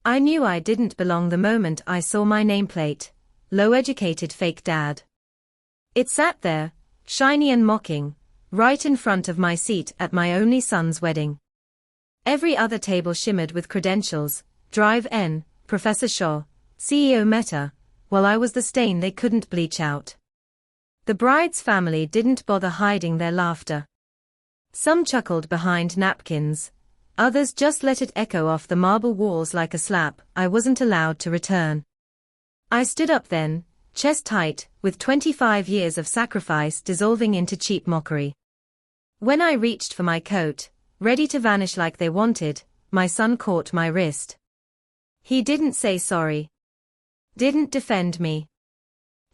I knew I didn't belong the moment I saw my nameplate, low-educated fake dad. It sat there, shiny and mocking, right in front of my seat at my only son's wedding. Every other table shimmered with credentials, Drive N, Professor Shaw, CEO Meta, while I was the stain they couldn't bleach out. The bride's family didn't bother hiding their laughter. Some chuckled behind napkins, others just let it echo off the marble walls like a slap I wasn't allowed to return. I stood up then, chest tight, with 25 years of sacrifice dissolving into cheap mockery. When I reached for my coat, ready to vanish like they wanted, my son caught my wrist. He didn't say sorry. Didn't defend me.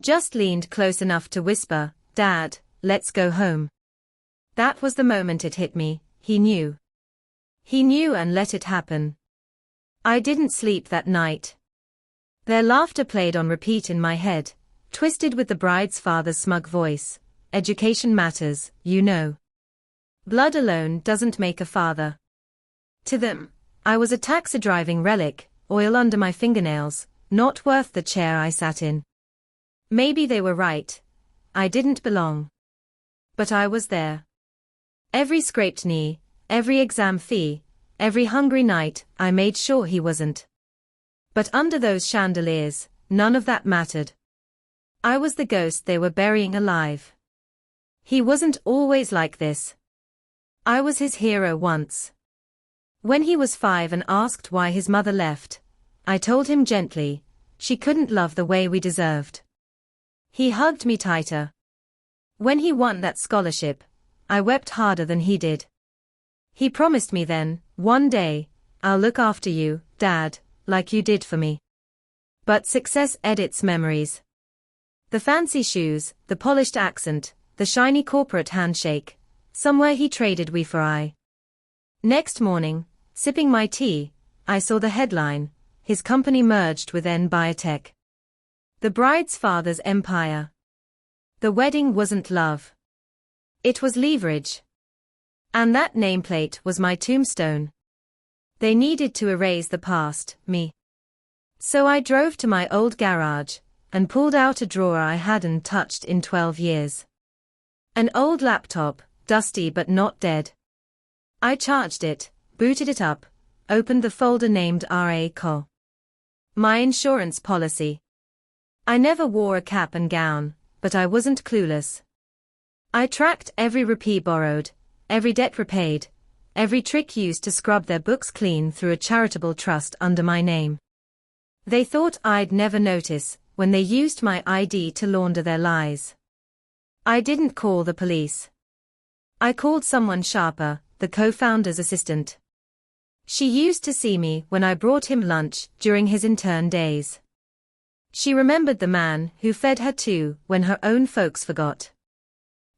Just leaned close enough to whisper, "Dad, let's go home." That was the moment it hit me, he knew. He knew and let it happen. I didn't sleep that night. Their laughter played on repeat in my head, twisted with the bride's father's smug voice. Education matters, you know. Blood alone doesn't make a father. To them, I was a taxi-driving relic, oil under my fingernails, not worth the chair I sat in. Maybe they were right. I didn't belong. But I was there. Every scraped knee, every exam fee, every hungry night, I made sure he wasn't. But under those chandeliers, none of that mattered. I was the ghost they were burying alive. He wasn't always like this. I was his hero once. When he was 5 and asked why his mother left, I told him gently, she couldn't love the way we deserved. He hugged me tighter. When he won that scholarship, I wept harder than he did. He promised me then, one day, I'll look after you, Dad, like you did for me. But success edits memories. The fancy shoes, the polished accent, the shiny corporate handshake, somewhere he traded we for I. Next morning, sipping my tea, I saw the headline, his company merged with N Biotech. The bride's father's empire. The wedding wasn't love. It was leverage. And that nameplate was my tombstone. They needed to erase the past, me. So I drove to my old garage, and pulled out a drawer I hadn't touched in 12 years. An old laptop, dusty but not dead. I charged it, booted it up, opened the folder named RA-CO. My insurance policy. I never wore a cap and gown, but I wasn't clueless. I tracked every rupee borrowed, every debt repaid, every trick used to scrub their books clean through a charitable trust under my name. They thought I'd never notice when they used my ID to launder their lies. I didn't call the police. I called someone sharper, the co-founder's assistant. She used to see me when I brought him lunch during his intern days. She remembered the man who fed her too when her own folks forgot.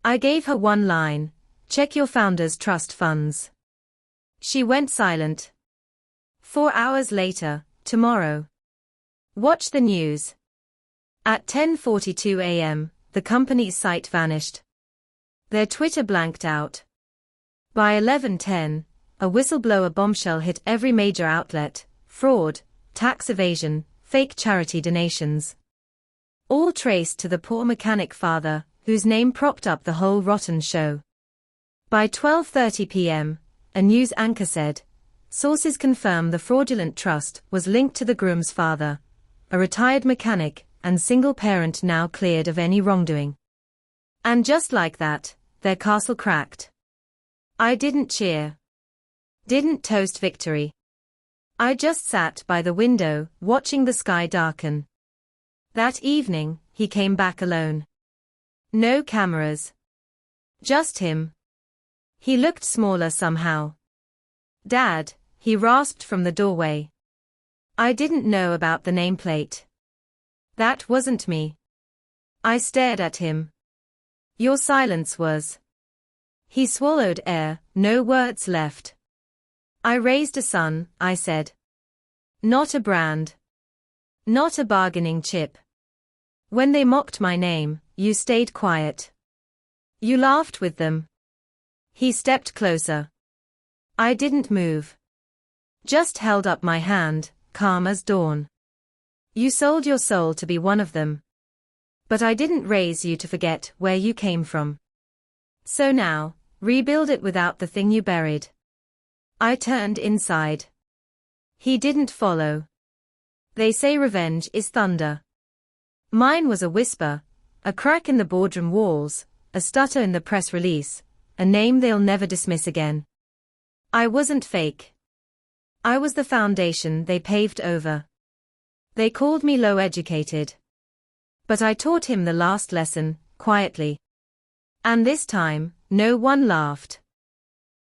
I gave her one line, check your founder's trust funds. She went silent. 4 hours later, tomorrow. Watch the news. At 10:42 a.m., the company's site vanished. Their Twitter blanked out. By 11:10, a whistleblower bombshell hit every major outlet: fraud, tax evasion, fake charity donations. All traced to the poor mechanic father, whose name propped up the whole rotten show. By 12:30 p.m., a news anchor said, sources confirm the fraudulent trust was linked to the groom's father, a retired mechanic and single parent now cleared of any wrongdoing. And just like that, their castle cracked. I didn't cheer. Didn't toast victory. I just sat by the window, watching the sky darken. That evening, he came back alone. No cameras. Just him. He looked smaller somehow. Dad, he rasped from the doorway. I didn't know about the nameplate. That wasn't me. I stared at him. Your silence was. He swallowed air, no words left. I raised a son, I said. Not a brand. Not a bargaining chip. When they mocked my name, you stayed quiet. You laughed with them. He stepped closer. I didn't move. Just held up my hand, calm as dawn. You sold your soul to be one of them. But I didn't raise you to forget where you came from. So now, rebuild it without the thing you buried. I turned inside. He didn't follow. They say revenge is thunder. Mine was a whisper, a crack in the boardroom walls, a stutter in the press release, a name they'll never dismiss again. I wasn't fake. I was the foundation they paved over. They called me low-educated. But I taught him the last lesson, quietly. And this time, no one laughed.